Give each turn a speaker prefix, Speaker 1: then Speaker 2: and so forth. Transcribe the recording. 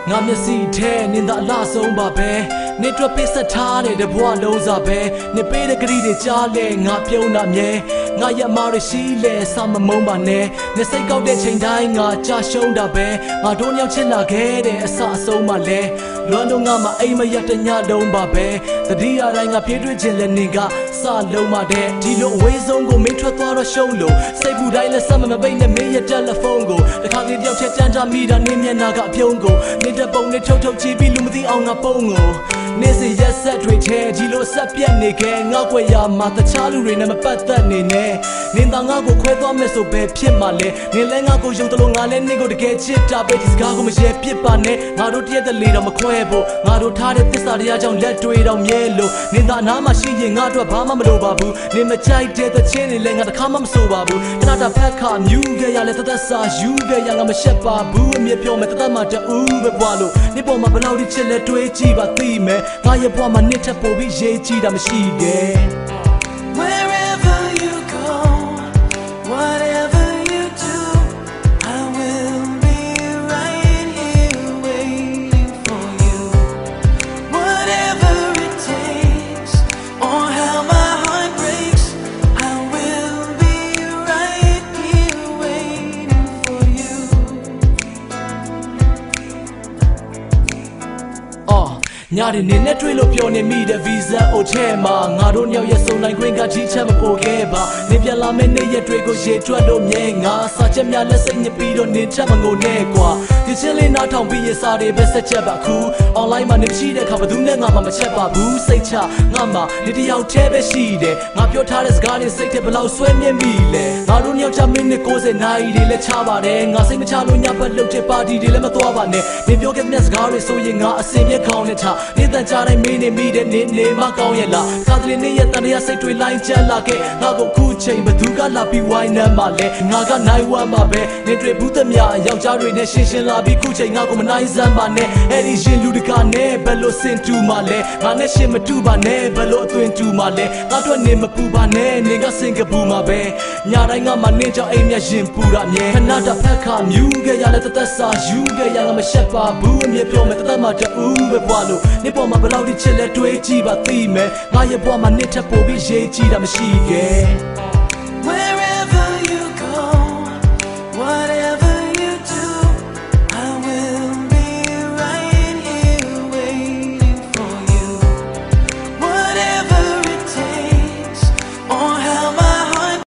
Speaker 1: ငါမျက်စိထဲနင်သာအလားဆုံးပါပဲနင်တို့ပေးဆက်ထားတဲ့ဘဝလုံးစားပဲနင်ပေးတဲ့ကတိတွေကြားလဲငါပြုံးတာမြဲငါရမရရှိလဲစာမမုန်းပါနဲ့နင်စိတ်ကောက်တဲ့ချိန်တိုင်းငါကြာရှုံးတာပဲငါတို့ညောင်ချစ်လာခဲ့တဲ့အစအဆုံးမှလဲလွမ်းတော့ငါမအိမ်မရတညလုံးပါပဲတတိယတိုင်းငါပြေးတွေ့ခြင်းလဲနင်ကစလုံးပါတဲ့ဒီလိုအဝေးဆုံးကိုမင်းထွက်သွားတော့ရှုံးလို့စိတ်ဘူးတိုင်းလဲဆက်မပိတ်နဲ့မင်းရဲ့တယ်လီဖုန်းကိုတခါတည်းတယောက်ချက်ကြမ်းကြမိတာနင်းမျက်နှာကအပြုံးကိုနင်းတဲ့ပုံနဲ့ထုတ်ကြည့်ပြီးလူမသိအောင်ငါပုံးကိုနေစရက်ဆက်တွေထဲဒီလိုဆက်ပြက်နေခဲ့ငါ့ကွယ်ရမှာတခြားလူတွေနဲ့မပတ်သက်နေနဲ့နင်းသားငါ့ကိုခွဲသွားမယ်ဆိုပဲဖြစ်မှာလဲနင်းလဲငါ့ကိုယုံတယ်လို့ငါလဲနင်းကိုတကယ်ချစ်တာပဲဒီစကားကိုမရဲပြစ်ပါနဲ့ငါတို့တရက်တလေတော့မခွဲဖို့ငါတို့ထားတဲ့သစ္စာတရားကြောင့်လက်တွေတော့မြဲလို့နင်းသားအနားမှာရှိရင်ငါတို့ဘာမှမလိုပါဘူးနင်းမကြိုက်တဲ့သချင်းတွေလည်းငါတခါမှမဆိုပါဘူးခဏတာဖက်ခါမြူးခဲ့ရလဲသက်စာယူခဲ့ရငါမရှက်ပါဘူးအမြဲပြောမယ်တမတူပဲဘွားလို့နင်းပေါ်မှာဘလောက်ထိချစ်လဲတွေးကြည့်ပါသိမယ်ငါရဲ့ဘွားမှာနင်းထပ်ပို့ပြီးရေးကြည့်တာမရှိခဲ့
Speaker 2: Wherever you go, whatever you do, I will be right here waiting for you. Whatever it takes, or how my heart breaks, I will be right here waiting for you.
Speaker 1: ညတွေနေနဲ့တွေ့လို့ပြောနေမိတဲ့ visa အိုထဲမှာငါတို့ညောင်ရဲ့စုံနိုင်ခွင့်ကကြီးချက်မပို့ခဲ့ပါနေပြန်လာမယ့်နေ့ရက်တွေကိုရေတွက်လို့မြဲငါစာချက်များလက်စိတ်ညစ်ပြီးတော့နေချက်မငိုနဲ့ကွာဒီချင်းလေးနားထောင်ပြီးရစာတွေပဲဆက်ချက်ပါခု online မှာနေရှိတဲ့ခါဘယ်သူနဲ့ငါမှမချက်ပါဘူးစိတ်ချငါမှနေတယောက်တည်းပဲရှိတယ်ငါပြောထားတဲ့စကားတွေစိတ်ထဲဘယ်လောက်ဆွဲမြဲမိလဲငါတို့ညောင်ချမိနစ်90နာရီတွေလည်းချပါတယ်ငါစိတ်မချလို့ညဘက်လှုပ်တဲ့ပါတီတွေလည်းမသွားပါနဲ့နေပြောခဲ့တဲ့စကားတွေဆိုရင်ငါအစင်ပြက်ခေါင်းနဲ့ချနေတန်ကြတိုင်းမင်းနေမိတဲ့နေမကောင်းရဲ့လားခါတလေနေရဲ့တန်တရားစိတ်တွေလိုင်းကျလာခဲ့ငါကိုခုချိန်ဘသူကလာပြီးဝိုင်းနှမ်းပါလဲငါကနိုင်ဝမ်းပါပဲနေတွေ့ဘူးသမျှယောက်ျားတွေနဲ့ရှင်းလာပြီးခုချိန်ငါကိုမနိုင်စမ်းပါနဲ့အဲ့ဒီရှင်လူတကာနဲ့ဘယ်လိုစင်တူမှလဲငါနဲ့ရှင်မတူပါနဲ့ဘယ်လိုအသွင်တူမှလဲငါတို့နေမပူပါနဲ့နေကစင်ကပူမှာပဲညတိုင်းငါမှနေကြောင်အိမ်မျက်ရင်ပူတာမြဲခဏတာဖက်ခါမြူးခဲ့ရလဲသက်စာယူခဲ့ရငါမရှက်ပါဘူးအမြဲပြောမယ်တမတူပဲဘွားလို့နေပေါ်မှာဘယ်လောက်ထိချစ်လဲတွေးကြည့်ပါသိမယ်ငါရဲ့ဘွားမှာနစ်ထပ်ပို့ပြီးရေးကြည့်တာမရှိခဲ့